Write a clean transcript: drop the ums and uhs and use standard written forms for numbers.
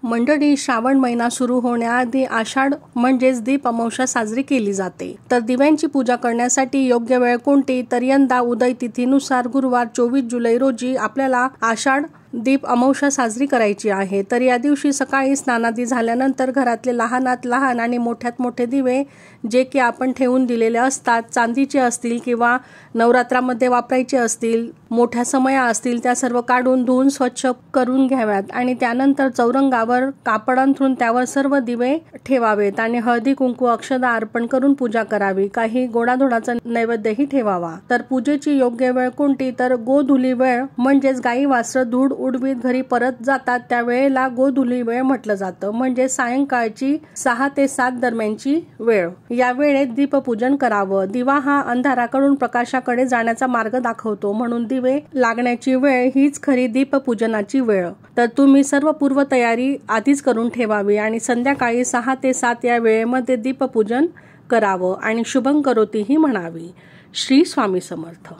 मंडळी, श्रावण महिना सुरू होण्याआधी आषाढ म्हणजेच दीप अमावस्या साजरी केली जाते. तर दिव्यांची पूजा करण्यासाठी योग्य वेळ कोणती? तर यंदा उदय तिथीनुसार गुरुवार 24 जुलै रोजी आपल्याला आषाढ दीप अमावस्या साजरी करायची आहे. तर या दिवशी सकाळी स्नानादी झाल्यानंतर घरातले लहानात लहान आणि मोठ्यात मोठे दिवे जे की आपण ठेवून दिलेले असतात, चांदीचे असतील किंवा नवरात्रामध्ये वापरायचे असतील, मोठ्या समया असतील, त्या सर्व काढून धुवून स्वच्छ करून घ्याव्यात आणि त्यानंतर चौरंगावर कापड अंथरून त्यावर सर्व दिवे ठेवावेत आणि हळदी कुंकू अक्षदा अर्पण करून पूजा करावी. काही गोडाधोडाचा नैवेद्यही ठेवावा. तर पूजेची योग्य वेळ कोणती? तर गोधुली वेळ म्हणजेच गाई वासरं धूड उडवीत घरी परत जातात त्या वेळेला गोधुली वेळ म्हटलं जातं. म्हणजे सायंकाळची 6 ते 7 दरम्यानची वेळ. या वेळेत दीपपूजन करावं. दिवा हा अंधाराकडून प्रकाशाकडे जाण्याचा मार्ग दाखवतो, म्हणून दिवे लागण्याची वेळ हीच खरी दीपपूजनाची वेळ. तर तुम्ही सर्व पूर्व तयारी आधीच करून ठेवावी आणि संध्याकाळी 6 ते 7 या वेळेमध्ये दीपपूजन करावं आणि शुभं करोतीही म्हणावी. श्री स्वामी समर्थ.